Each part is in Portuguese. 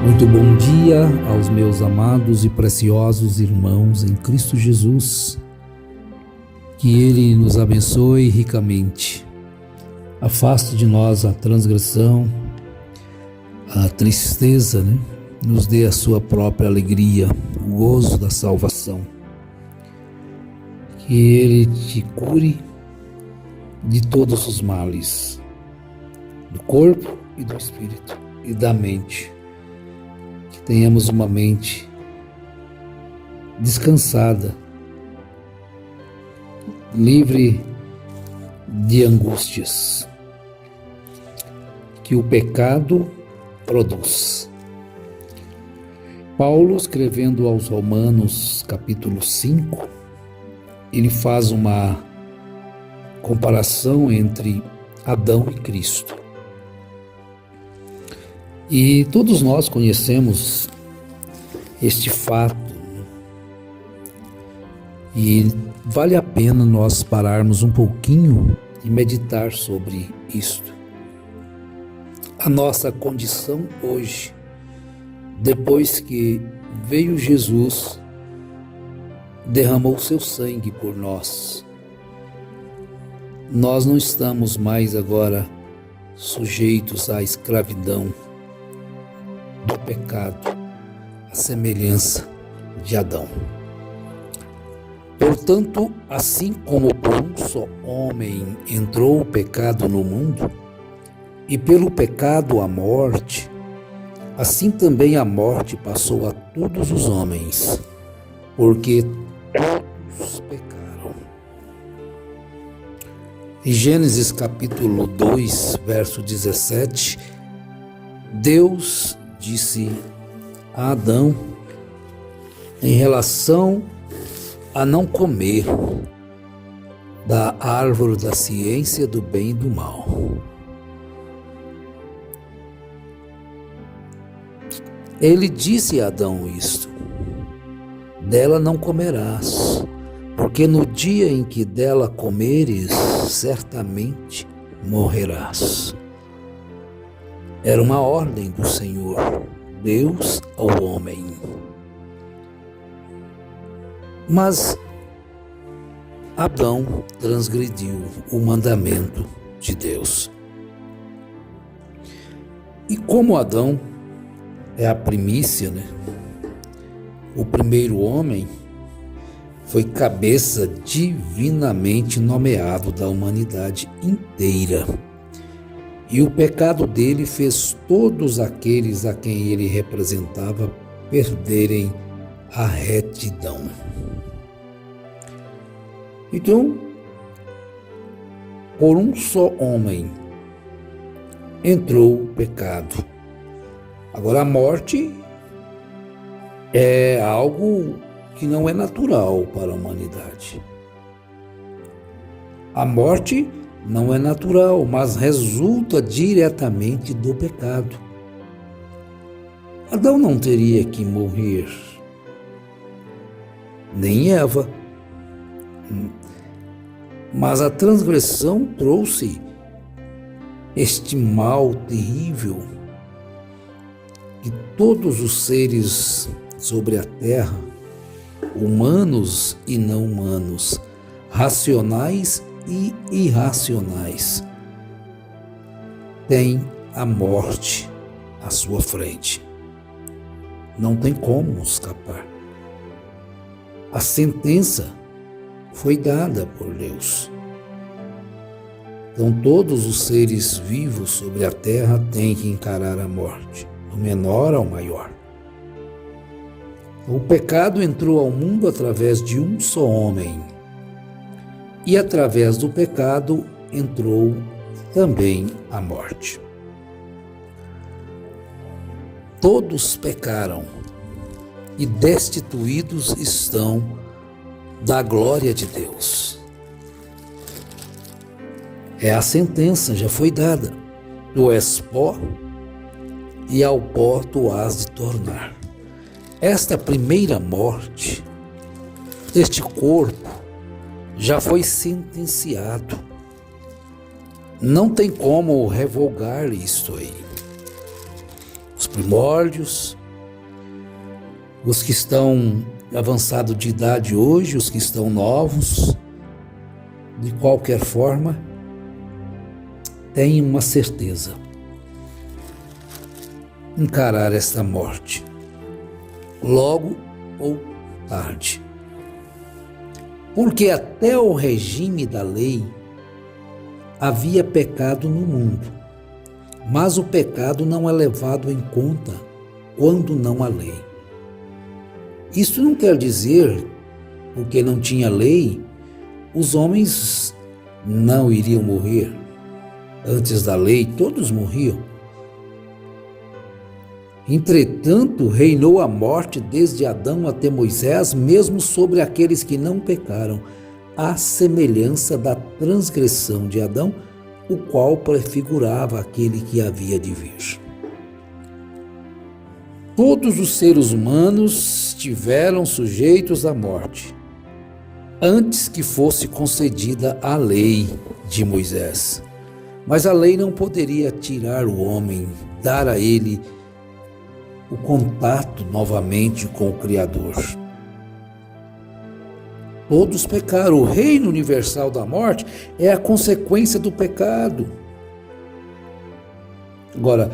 Muito bom dia aos meus amados e preciosos irmãos em Cristo Jesus. Que Ele nos abençoe ricamente. Afaste de nós a transgressão, a tristeza, Nos dê a sua própria alegria, o gozo da salvação. Que Ele te cure de todos os males, do corpo e do espírito e da mente. Que tenhamos uma mente descansada, livre de angústias que o pecado produz. Paulo, escrevendo aos Romanos, capítulo 5, ele faz uma comparação entre Adão e Cristo. E todos nós conhecemos este fato, e vale a pena nós pararmos um pouquinho e meditar sobre isto. A nossa condição hoje, depois que veio Jesus, derramou seu sangue por nós. Nós não estamos mais agora sujeitos à escravidão do pecado, à semelhança de Adão. Portanto, assim como por um só homem entrou o pecado no mundo, e pelo pecado a morte, assim também a morte passou a todos os homens, porque todos pecaram. Em Gênesis capítulo 2, verso 17, Deus disse a Adão em relação a não comer da árvore da ciência do bem e do mal. Ele disse a Adão isto: dela não comerás, porque no dia em que dela comeres, certamente morrerás. Era uma ordem do Senhor, Deus ao homem. Mas Adão transgrediu o mandamento de Deus. E como Adão é a primícia, o primeiro homem, foi cabeça divinamente nomeado da humanidade inteira. E o pecado dele fez todos aqueles a quem ele representava perderem a retidão. Então, por um só homem entrou o pecado. Agora, a morte é algo que não é natural para a humanidade. A morte não é natural, mas resulta diretamente do pecado. Adão não teria que morrer, nem Eva. Mas a transgressão trouxe este mal terrível que todos os seres sobre a terra, humanos e não humanos, racionais e irracionais, têm a morte à sua frente. Não tem como escapar. A sentença foi dada por Deus. Então todos os seres vivos sobre a terra têm que encarar a morte, do menor ao maior. O pecado entrou ao mundo através de um só homem, e através do pecado entrou também a morte. Todos pecaram e destituídos estão da glória de Deus. É a sentença, já foi dada. Tu és pó e ao pó tu has de tornar. Esta primeira morte deste corpo já foi sentenciado. Não tem como revogar isso aí. os primórdios, os que estão avançados de idade hoje, os que estão novos, de qualquer forma, tenham uma certeza: encarar esta morte, logo ou tarde. Porque até o regime da lei havia pecado no mundo, mas o pecado não é levado em conta quando não há lei. Isso não quer dizer, porque não tinha lei, os homens não iriam morrer. Antes da lei, todos morriam. Entretanto, reinou a morte desde Adão até Moisés, mesmo sobre aqueles que não pecaram, à semelhança da transgressão de Adão, o qual prefigurava aquele que havia de vir. Todos os seres humanos estiveram sujeitos à morte, antes que fosse concedida a lei de Moisés. Mas a lei não poderia tirar o homem, dar a ele o contato novamente com o Criador. Todos pecaram. O reino universal da morte é a consequência do pecado. Agora,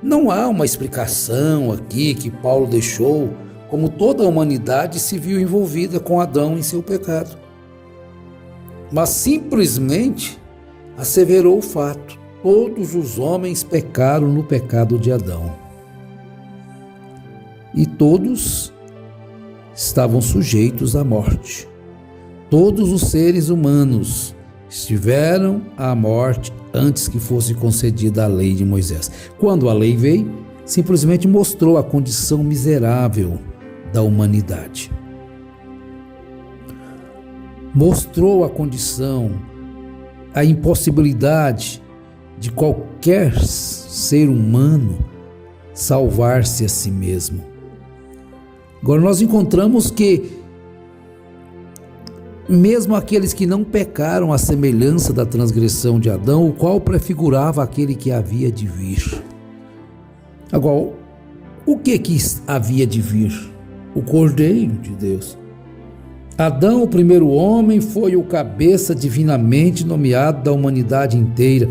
não há uma explicação aqui que Paulo deixou, como toda a humanidade se viu envolvida com Adão em seu pecado. Mas simplesmente asseverou o fato: todos os homens pecaram no pecado de Adão. E todos estavam sujeitos à morte. Todos os seres humanos estiveram à morte antes que fosse concedida a lei de Moisés. Quando a lei veio, simplesmente mostrou a condição miserável da humanidade. Mostrou a condição, a impossibilidade de qualquer ser humano salvar-se a si mesmo. Agora nós encontramos que mesmo aqueles que não pecaram à semelhança da transgressão de Adão, o qual prefigurava aquele que havia de vir. Agora, o que havia de vir? O Cordeiro de Deus. Adão, o primeiro homem, foi o cabeça divinamente nomeado da humanidade inteira,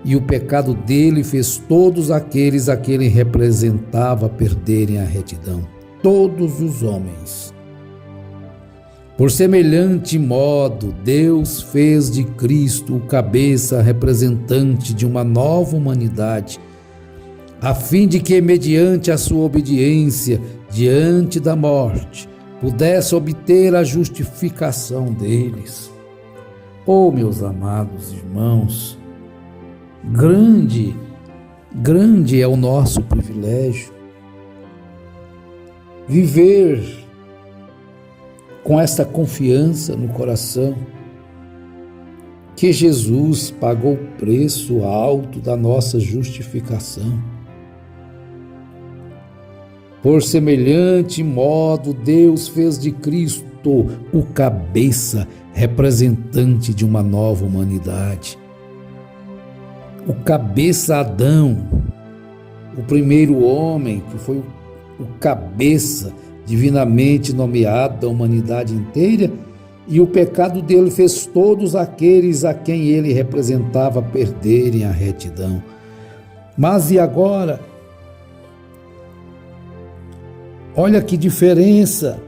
e o pecado dele fez todos aqueles a que ele representava perderem a retidão. Todos os homens. Por semelhante modo, Deus fez de Cristo o cabeça representante de uma nova humanidade, a fim de que, mediante a sua obediência diante da morte, pudesse obter a justificação deles. Oh, meus amados irmãos, grande é o nosso privilégio. Viver com esta confiança no coração que Jesus pagou o preço alto da nossa justificação. Por semelhante modo, Deus fez de Cristo o cabeça representante de uma nova humanidade. O cabeça Adão, o primeiro homem, que foi o cabeça divinamente nomeado da humanidade inteira, e o pecado dele fez todos aqueles a quem ele representava perderem a retidão. Mas e agora? Olha que diferença!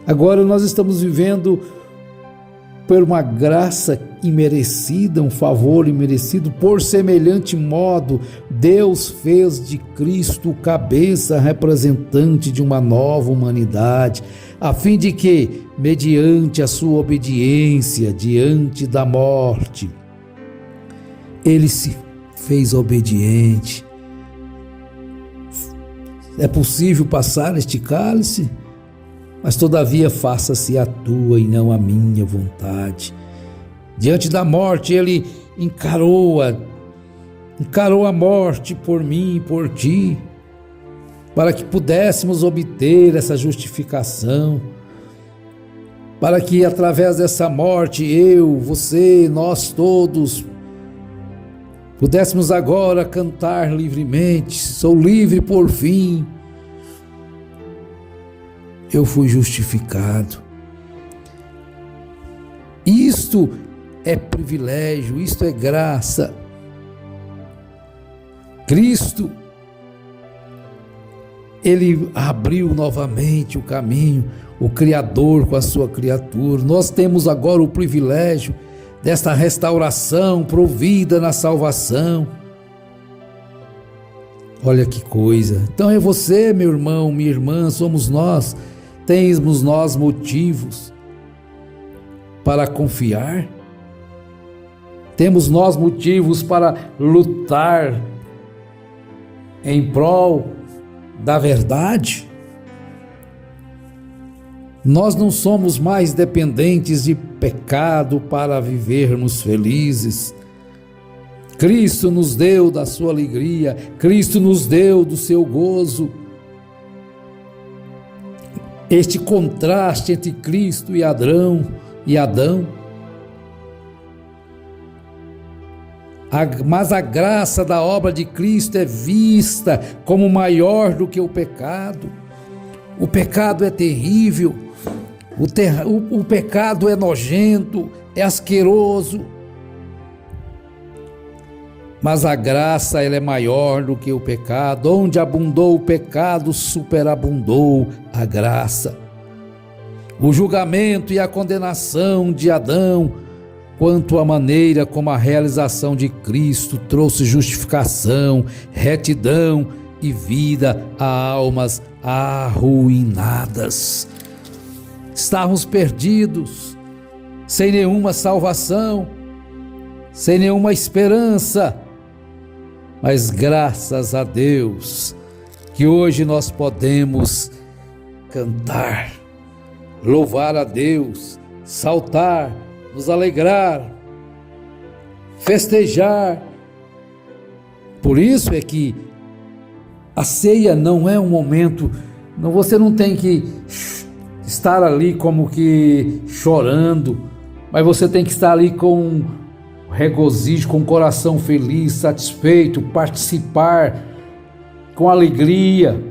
Agora nós estamos vivendo por uma graça imerecida, um favor imerecido. Por semelhante modo, Deus fez de Cristo o cabeça representante de uma nova humanidade, a fim de que, mediante a sua obediência diante da morte, ele se fez obediente. É possível passar este cálice? Mas todavia faça-se a tua e não a minha vontade. Diante da morte, ele encarou a morte por mim e por ti, para que pudéssemos obter essa justificação, para que através dessa morte eu, você, nós todos pudéssemos agora cantar livremente: sou livre por fim, eu fui justificado. Isto é privilégio, isto é graça. Cristo, Ele abriu novamente o caminho, o Criador com a sua criatura. Nós temos agora o privilégio desta restauração provida na salvação. Olha que coisa! Então é você, meu irmão, minha irmã, somos nós. Temos nós motivos para confiar? Temos nós motivos para lutar em prol da verdade? Nós não somos mais dependentes de pecado para vivermos felizes. Cristo nos deu da sua alegria, Cristo nos deu do seu gozo. Este contraste entre Cristo e Adão, mas a graça da obra de Cristo é vista como maior do que o pecado. O pecado é terrível, o pecado é nojento, é asqueroso, mas a graça ela é maior do que o pecado. Onde abundou o pecado, superabundou a graça. O julgamento e a condenação de Adão, quanto à maneira como a realização de Cristo trouxe justificação, retidão e vida a almas arruinadas. Estávamos perdidos, sem nenhuma salvação, sem nenhuma esperança, mas graças a Deus que hoje nós podemos cantar, louvar a Deus, saltar, nos alegrar, festejar. Por isso é que a ceia não é um momento, você não tem que estar ali como que chorando, mas você tem que estar ali com regozijo, com o coração feliz, satisfeito, participar com alegria,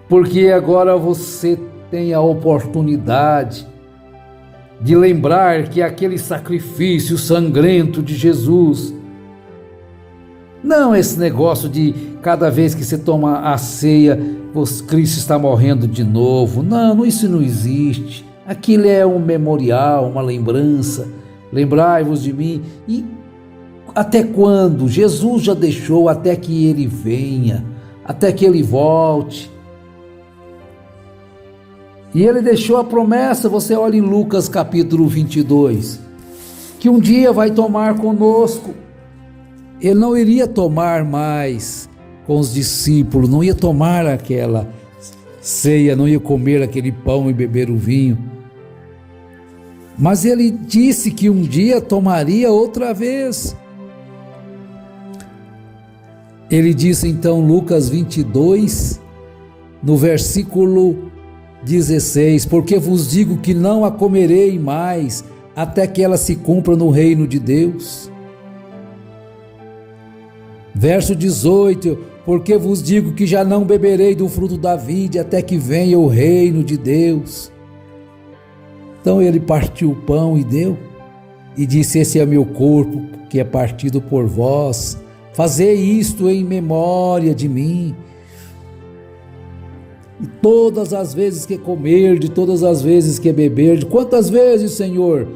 porque agora você tem a oportunidade de lembrar que aquele sacrifício sangrento de Jesus, não esse negócio de cada vez que você toma a ceia, Cristo está morrendo de novo. Não, isso não existe. Aquilo é um memorial, uma lembrança. Lembrai-vos de mim. E até quando? Jesus já deixou até que Ele venha, até que Ele volte. E Ele deixou a promessa, você olha em Lucas capítulo 22, que um dia vai tomar conosco. Ele não iria tomar mais com os discípulos, não ia tomar aquela ceia, não ia comer aquele pão e beber o vinho. Mas Ele disse que um dia tomaria outra vez. Ele disse então, Lucas 22, no versículo 16, porque vos digo que não a comerei mais, até que ela se cumpra no reino de Deus. Verso 18, porque vos digo que já não beberei do fruto da vide, até que venha o reino de Deus. Então ele partiu o pão e deu, e disse, esse é meu corpo, que é partido por vós, fazei isto em memória de mim. E todas as vezes que comer, de todas as vezes que beber, de quantas vezes, Senhor?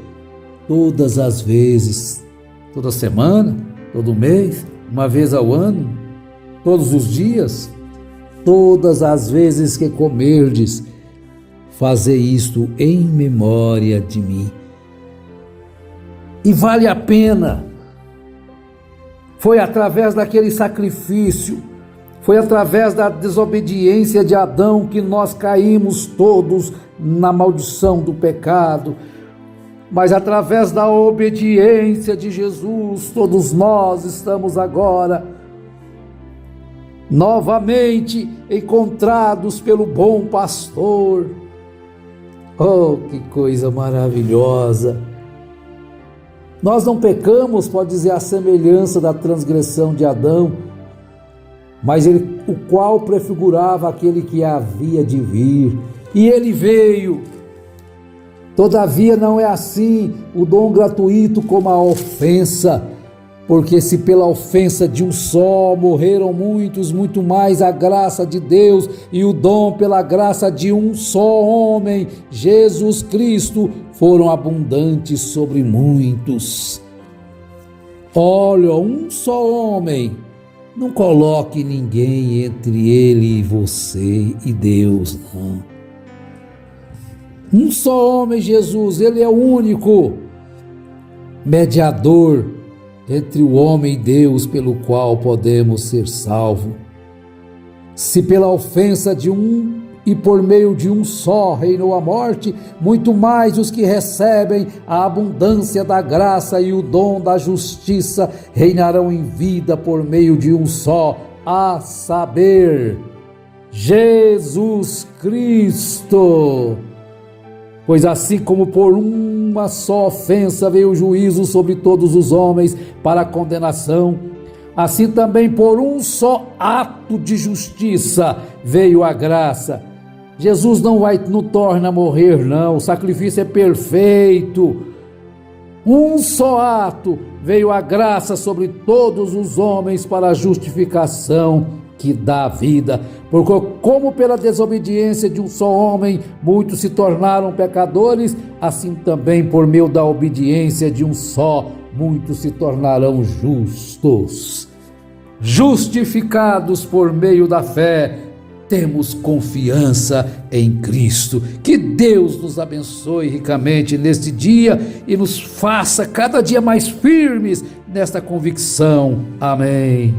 Todas as vezes, toda semana, todo mês, uma vez ao ano, todos os dias, todas as vezes que comerdes, fazei isto em memória de mim. E vale a pena. Foi através daquele sacrifício, foi através da desobediência de Adão que nós caímos todos na maldição do pecado. Mas através da obediência de Jesus, todos nós estamos agora novamente encontrados pelo bom pastor. Oh, que coisa maravilhosa! Nós não pecamos, pode dizer, a semelhança da transgressão de Adão, mas o qual prefigurava aquele que havia de vir. E ele veio. Todavia não é assim o dom gratuito como a ofensa, porque se pela ofensa de um só morreram muitos, muito mais a graça de Deus e o dom pela graça de um só homem, Jesus Cristo, foram abundantes sobre muitos. Olha, um só homem, não coloque ninguém entre ele e você e Deus, não. Um só homem, Jesus, ele é o único mediador entre o homem e Deus, pelo qual podemos ser salvos. Se pela ofensa de um e por meio de um só reinou a morte, muito mais os que recebem a abundância da graça e o dom da justiça reinarão em vida por meio de um só, a saber, Jesus Cristo. Pois assim como por uma só ofensa veio o juízo sobre todos os homens para a condenação, assim também por um só ato de justiça veio a graça. Jesus não torna a morrer, não, o sacrifício é perfeito. Um só ato veio a graça sobre todos os homens para a justificação que dá vida, porque como pela desobediência de um só homem muitos se tornaram pecadores, assim também por meio da obediência de um só muitos se tornarão justos. Justificados por meio da fé, temos confiança em Cristo. Que Deus nos abençoe ricamente neste dia e nos faça cada dia mais firmes nesta convicção. Amém.